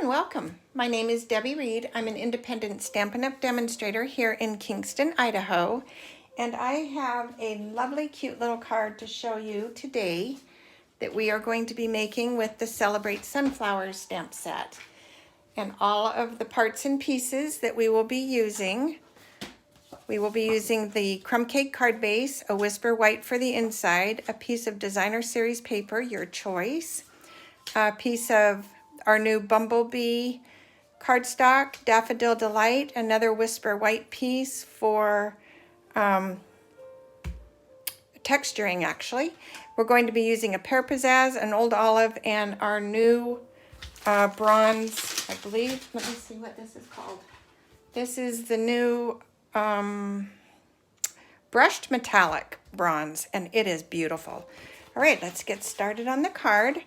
and welcome. My name is Debbie Reed. I'm an independent Stampin' Up! Demonstrator here in Kingston, Idaho. And I have a lovely, cute little card to show you today that we are going to be making with the Celebrate Sunflowers stamp set. And all of the parts and pieces that we will be using. We will be using the Crumb Cake card base, a Whisper White for the inside, a piece of Designer Series paper, your choice, a piece of our new Bumblebee cardstock, Daffodil Delight, another Whisper White piece for texturing actually. We're going to be using a Pear Pizzazz, an Old Olive, and our new bronze, I believe. Let me see what this is called. This is the new brushed metallic bronze, and it is beautiful. All right, let's get started on the card.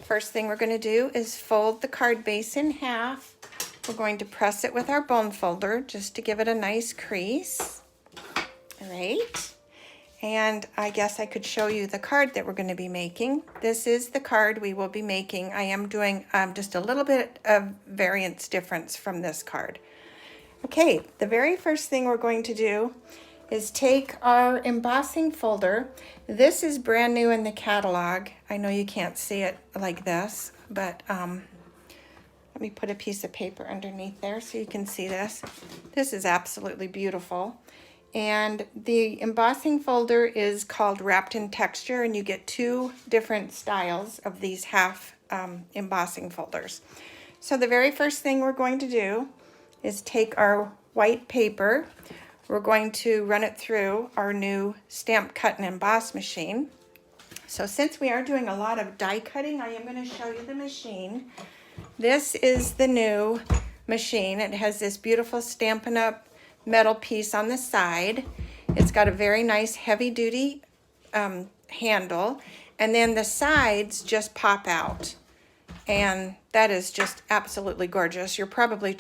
First thing we're going to do is fold the card base in half. We're going to press it with our bone folder just to give it a nice crease. All right. And I guess I could show you the card that we're going to be making. This is the card we will be making. I am doing just a little bit of variance difference from this card. Okay, the very first thing we're going to do is take our embossing folder. This is brand new in the catalog. I know you can't see it like this, but let me put a piece of paper underneath there so you can see this. This is absolutely beautiful. And the embossing folder is called Wrapped in Texture, and you get two different styles of these half embossing folders. So the very first thing we're going to do is take our white paper. We're going to run it through our new Stamp Cut and Emboss machine. So since we are doing a lot of die cutting, I am going to show you the machine. This is the new machine. It has this beautiful Stampin' Up! Metal piece on the side. It's got a very nice heavy-duty handle, and then the sides just pop out. And that is just absolutely gorgeous. You're probably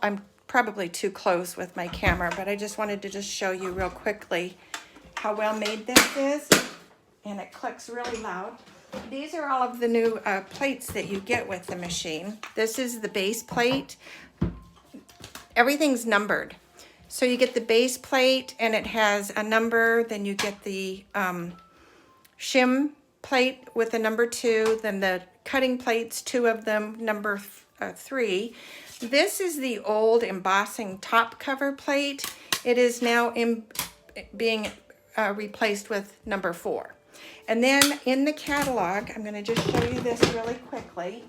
I'm probably too close with my camera, but I just wanted to just show you real quickly how well made this is. And it clicks really loud. These are all of the new plates that you get with the machine. This is the base plate. Everything's numbered. So you get the base plate and it has a number, then you get the shim plate with a number 2, then the cutting plates, 2 of them, number 3. This is the old embossing top cover plate. It is now being replaced with number 4. And then in the catalog, I'm going to just show you this really quickly.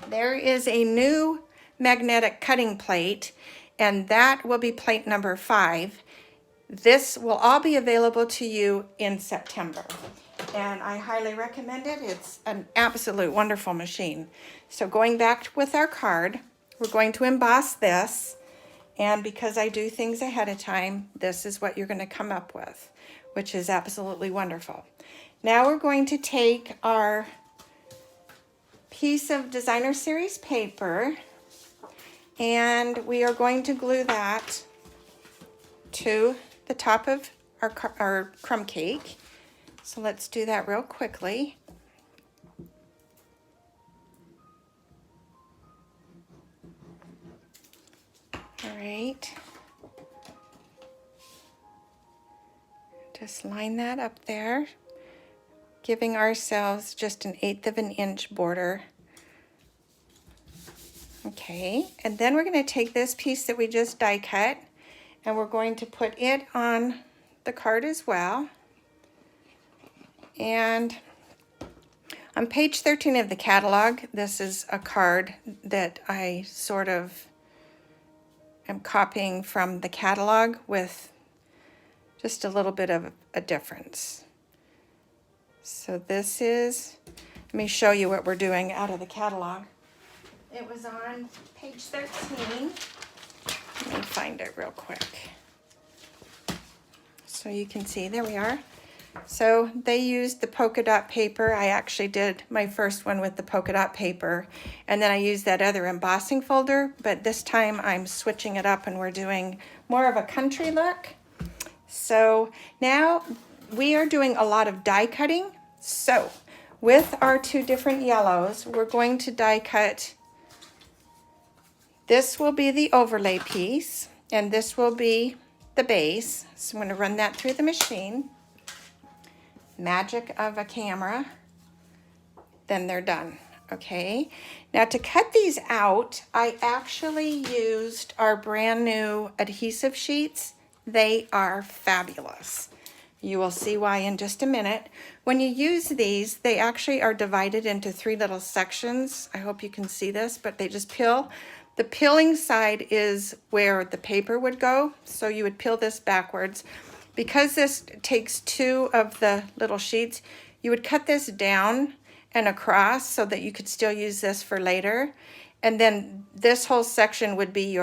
There is a new magnetic cutting plate, and that will be plate number 5. This will all be available to you in September. And I highly recommend it. It's an absolute wonderful machine. So going back with our card, we're going to emboss this. And because I do things ahead of time, this is what you're going to come up with, which is absolutely wonderful. Now we're going to take our piece of Designer Series paper, and we are going to glue that to the top of our crumb cake. So let's do that real quickly. All right. Just line that up there, giving ourselves just an 1/8 of an inch border. Okay, and then we're going to take this piece that we just die cut, and we're going to put it on the card as well. And on page 13 of the catalog, this is a card that I sort of am copying from the catalog with just a little bit of a difference. So this is, let me show you what we're doing out of the catalog. It was on page 13. Let me find it real quick so you can see. There we are. So they used the polka dot paper. I actually did my first one with the polka dot paper, and then I used that other embossing folder, but this time I'm switching it up and we're doing more of a country look. So now we are doing a lot of die cutting. So with our 2 different yellows, we're going to die cut This will be the overlay piece, and this will be the base. So I'm going to run that through the machine. Magic of a camera. Then they're done. Okay, now to cut these out, I actually used our brand new adhesive sheets. They are fabulous. You will see why in just a minute. When you use these, they actually are divided into 3 little sections. I hope you can see this, but they just peel. The peeling side is where the paper would go, so you would peel this backwards. Because this takes 2 of the little sheets, you would cut this down and across so that you could still use this for later. And then this whole section would be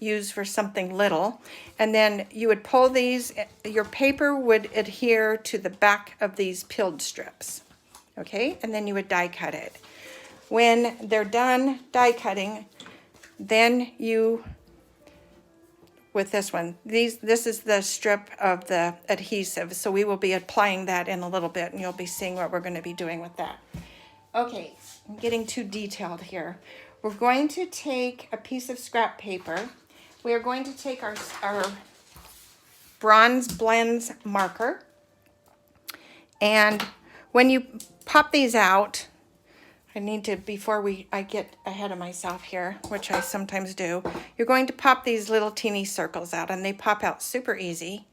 used for something little. And then you would pull these, your paper would adhere to the back of these peeled strips. Okay, and then you would die cut it. When they're done die cutting, then you, with this one, this is the strip of the adhesive, so we will be applying that in a little bit, and you'll be seeing what we're going to be doing with that. Okay, I'm getting too detailed here. We're going to take a piece of scrap paper. We are going to take our Bronze Blends marker, and when you pop these out, I need to, before I get ahead of myself here, which I sometimes do, you're going to pop these little teeny circles out, and they pop out super easy.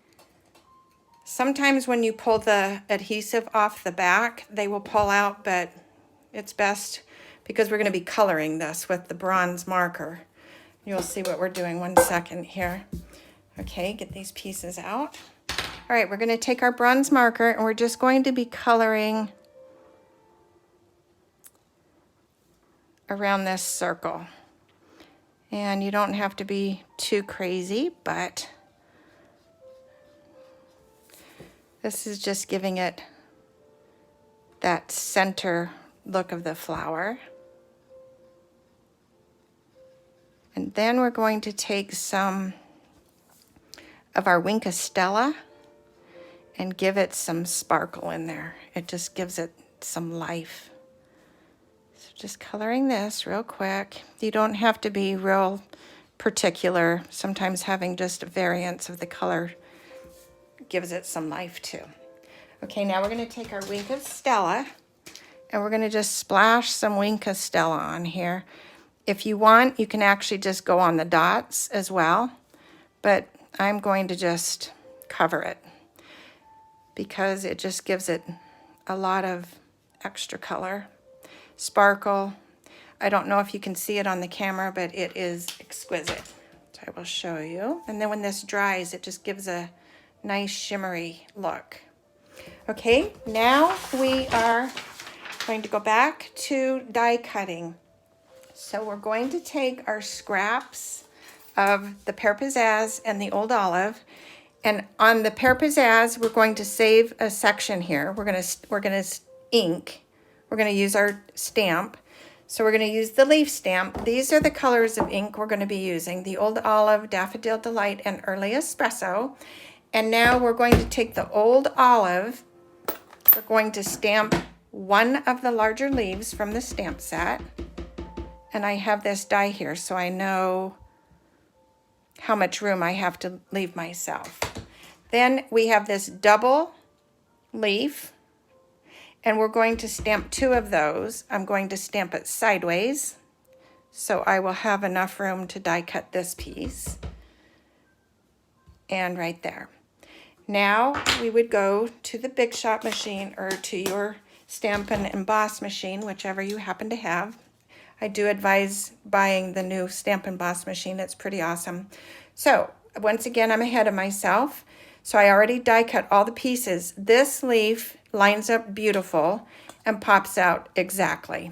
Sometimes when you pull the adhesive off the back, they will pull out, but it's best because we're going to be coloring this with the bronze marker. You'll see what we're doing. 1 second here. Okay, get these pieces out. All right, we're going to take our bronze marker, and we're just going to be coloring around this circle. And you don't have to be too crazy, but this is just giving it that center look of the flower. And then we're going to take some of our Winka Stella and give it some sparkle in there. It just gives it some life. So just coloring this real quick. You don't have to be real particular. Sometimes having just a variance of the color gives it some life too. Okay, now we're going to take our Winka Stella, and we're going to just splash some Winka Stella on here. If you want, you can actually just go on the dots as well, but I'm going to just cover it because it just gives it a lot of extra color. Sparkle. I don't know if you can see it on the camera, but it is exquisite. So I will show you. And then when this dries, it just gives a nice shimmery look. Okay, now we are going to go back to die cutting. So we're going to take our scraps of the Pear Pizzazz and the Old Olive, and on the Pear Pizzazz, we're going to save a section here. We're gonna ink. We're gonna use our stamp. So we're gonna use the leaf stamp. These are the colors of ink we're gonna be using: the Old Olive, Daffodil Delight, and Early Espresso. And now we're going to take the Old Olive. We're going to stamp one of the larger leaves from the stamp set. And I have this die here, so I know how much room I have to leave myself. Then we have this double leaf, and we're going to stamp 2 of those. I'm going to stamp it sideways, so I will have enough room to die cut this piece. And right there. Now we would go to the Big Shot machine, or to your Stamp and Emboss machine, whichever you happen to have. I do advise buying the new Stamp and Emboss machine. It's pretty awesome. So once again, I'm ahead of myself. So I already die cut all the pieces. This leaf lines up beautiful and pops out exactly.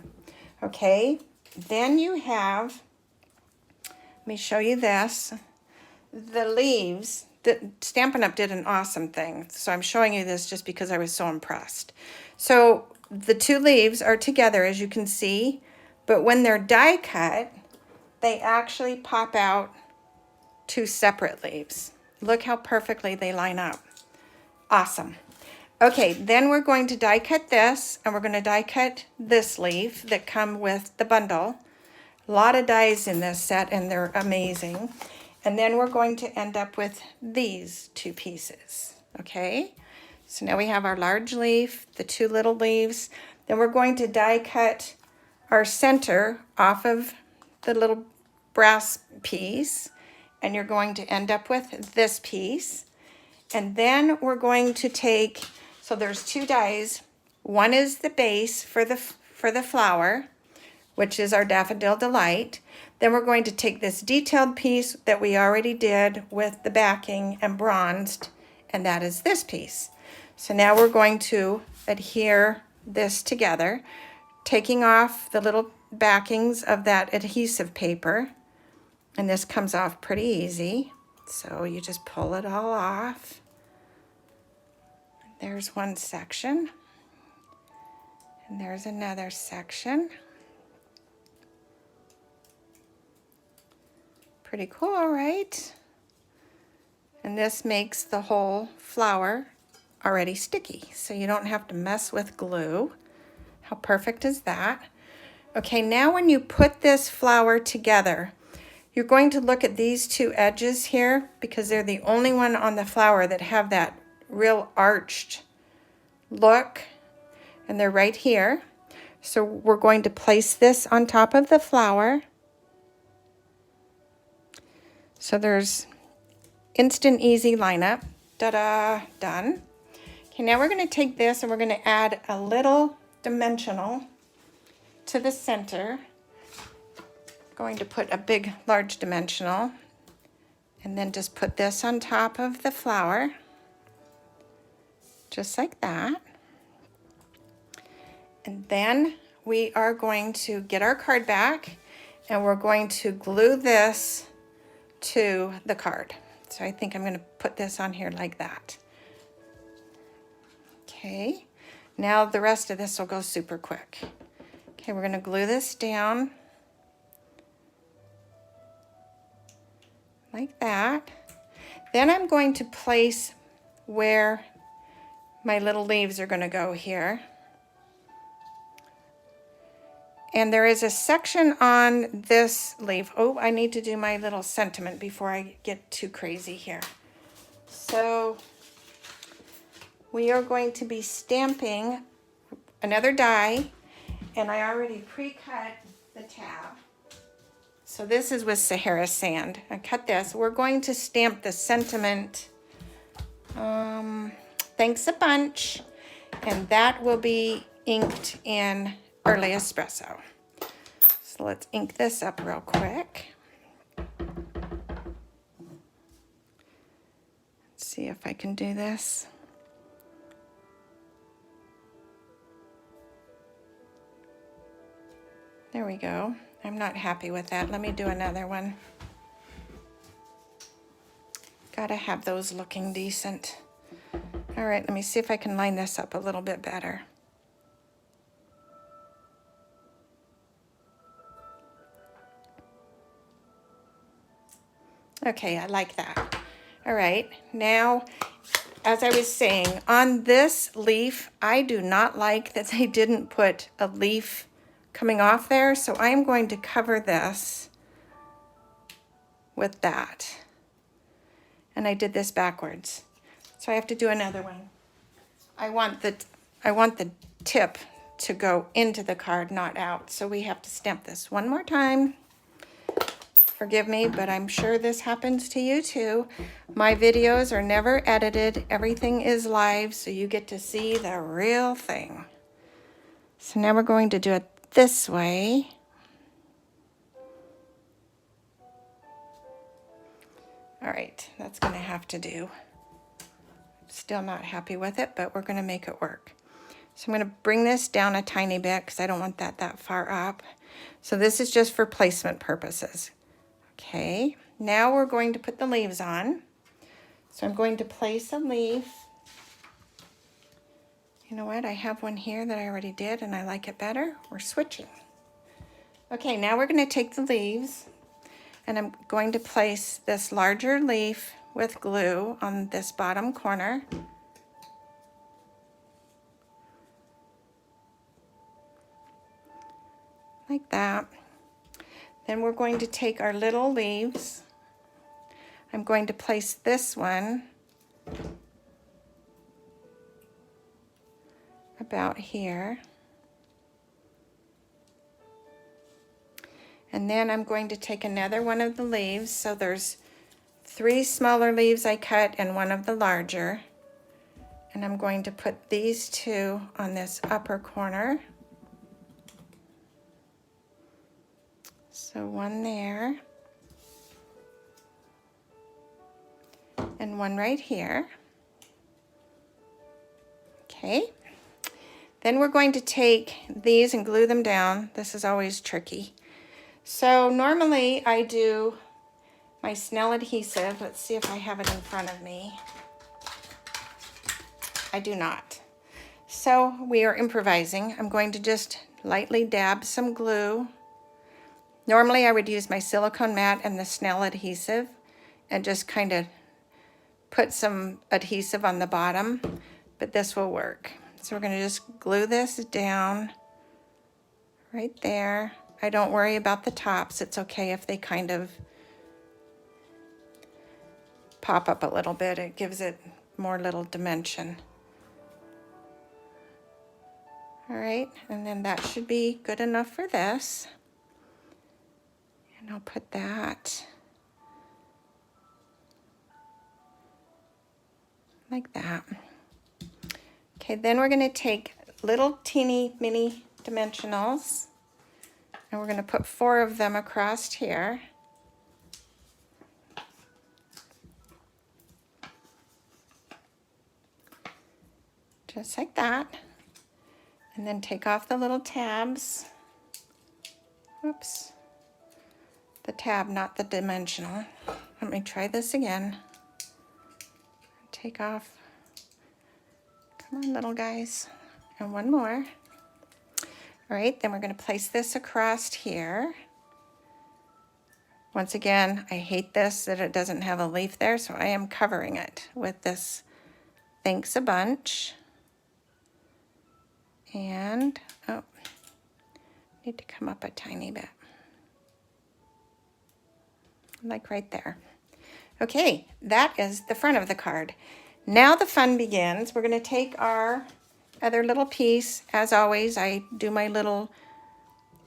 Okay, then you have, let me show you this. The leaves, the Stampin' Up! Did an awesome thing. So I'm showing you this just because I was so impressed. So the 2 leaves are together, as you can see. But when they're die cut, they actually pop out 2 separate leaves. Look how perfectly they line up. Awesome. Okay, then we're going to die cut this, and we're going to die cut this leaf that come with the bundle A lot of dies in this set and they're amazing. And then we're going to end up with these two pieces, okay? So now we have our large leaf, the two little leaves. Then we're going to die cut our center off of the little brass piece, and you're going to end up with this piece. And then we're going to take, so there's two dies. One is the base for the flower, which is our Daffodil Delight. Then we're going to take this detailed piece that we already did with the backing and bronzed, and that is this piece. So now we're going to adhere this together, taking off the little backings of that adhesive paper, and this comes off pretty easy. So you just pull it all off. There's one section, and there's another section. Pretty cool, right? And this makes the whole flower already sticky, so you don't have to mess with glue. How perfect is that? Okay, now when you put this flower together, you're going to look at these two edges here because they're the only one on the flower that have that real arched look, and they're right here. So we're going to place this on top of the flower. So there's instant easy lineup. Ta-da, done. Okay, now we're going to take this and we're going to add a little dimensional to the center. Going to put a big, large dimensional, and then just put this on top of the flower, just like that. And then we are going to get our card back, and we're going to glue this to the card. So I think I'm going to put this on here like that. Okay, now the rest of this will go super quick. Okay, we're going to glue this down like that. Then I'm going to place where my little leaves are going to go here. And there is a section on this leaf. Oh, I need to do my little sentiment before I get too crazy here. So we are going to be stamping another die, and I already pre-cut the tab. So this is with Sahara Sand. I cut this. We're going to stamp the sentiment, thanks a bunch, and that will be inked in Early Espresso. So let's ink this up real quick. Let's see if I can do this. There we go. I'm not happy with that. Let me do another one. Gotta have those looking decent. All right, let me see if I can line this up a little bit better. Okay, I like that. All right, now, as I was saying, on this leaf, I do not like that they didn't put a leaf coming off there, so I'm going to cover this with that. And I did this backwards. So I have to do another one. I want the tip to go into the card, not out. So we have to stamp this one more time. Forgive me, but I'm sure this happens to you too. My videos are never edited. Everything is live, so you get to see the real thing. So now we're going to do it this way. All right, that's gonna have to do. Still not happy with it, but we're gonna make it work. So I'm gonna bring this down a tiny bit because I don't want that far up. So this is just for placement purposes. Okay, now we're going to put the leaves on. So I'm going to place a leaf. You know what, I have one here that I already did and I like it better. We're switching. Okay, now we're gonna take the leaves and I'm going to place this larger leaf with glue on this bottom corner. Like that. Then we're going to take our little leaves. I'm going to place this one about here. And then I'm going to take another one of the leaves. So there's 3 smaller leaves I cut and one of the larger. And I'm going to put these 2 on this upper corner. So one there. And one right here. Okay. Then we're going to take these and glue them down. This is always tricky. So normally I do my Snell adhesive. Let's see if I have it in front of me. I do not. So we are improvising. I'm going to just lightly dab some glue. Normally I would use my silicone mat and the Snell adhesive and just kind of put some adhesive on the bottom, but this will work. So we're going to just glue this down right there. I don't worry about the tops. It's okay if they kind of pop up a little bit. It gives it more little dimension. All right, and then that should be good enough for this. And I'll put that like that. Okay, then we're going to take little teeny mini dimensionals and we're going to put 4 of them across here. Just like that. And then take off the little tabs. Oops. The tab, not the dimensional. Let me try this again. Take off. Come on, little guys. And one more. All right, then we're going to place this across here. Once again, I hate this that it doesn't have a leaf there, so I am covering it with this Thanks a Bunch. And, oh, need to come up a tiny bit. Like right there. Okay, that is the front of the card. Now the fun begins. We're going to take our other little piece. As always, I do my little,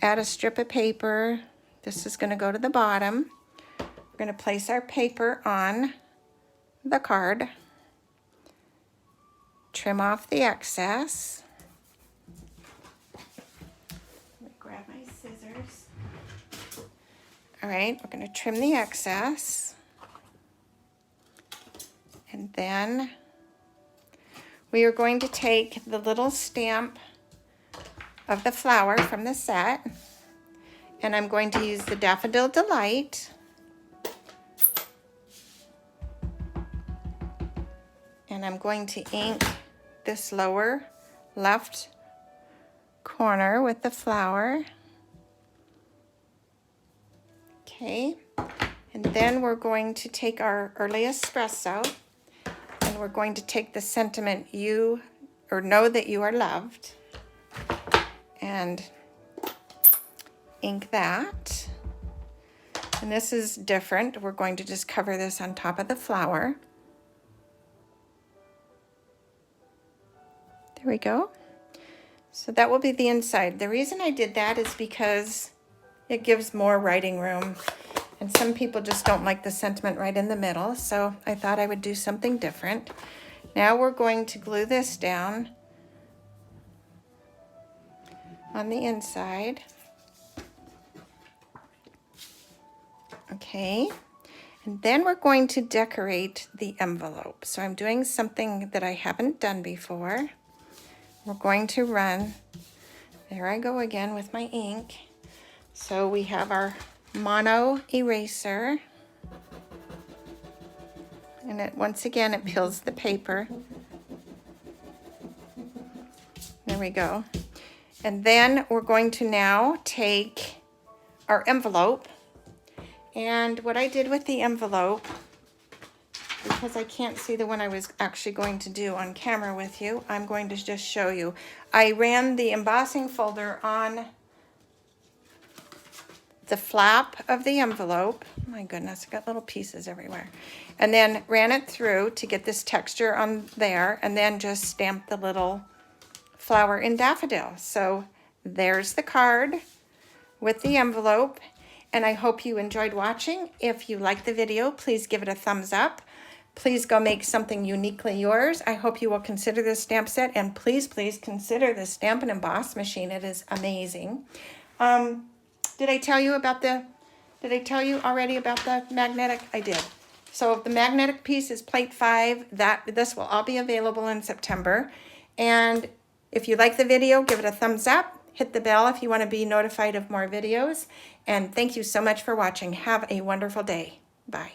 add a strip of paper. This is going to go to the bottom. We're going to place our paper on the card. Trim off the excess. Let me grab my scissors. All right, we're going to trim the excess. And then we are going to take the little stamp of the flower from the set, and I'm going to use the Daffodil Delight. And I'm going to ink this lower left corner with the flower. Okay, and then we're going to take our early espresso. And we're going to take the sentiment you or know that you are loved and ink that. And this is different. We're going to just cover this on top of the flower. There we go. So that will be the inside. The reason I did that is because it gives more writing room. And some people just don't like the sentiment right in the middle, so I thought I would do something different. Now we're going to glue this down on the inside. Okay, and then we're going to decorate the envelope. So I'm doing something that I haven't done before. We're going to run, there I go again with my ink. So we have our mono eraser, and it once again it peels the paper. There we go. And then we're going to now take our envelope, and what I did with the envelope, because I can't see the one I was actually going to do on camera with you, I'm going to just show you. I ran the embossing folder on the flap of the envelope. Oh my goodness, I got little pieces everywhere. And then ran it through to get this texture on there, and then just stamped the little flower in daffodil. So there's the card with the envelope, and I hope you enjoyed watching. If you liked the video, please give it a thumbs up. Please go make something uniquely yours. I hope you will consider this stamp set, and please consider the Stamp and Emboss machine. It is amazing. Did I tell you already about the magnetic? I did. So the magnetic piece is plate 5. This will all be available in September. And if you like the video, give it a thumbs up. Hit the bell if you want to be notified of more videos. And thank you so much for watching. Have a wonderful day. Bye.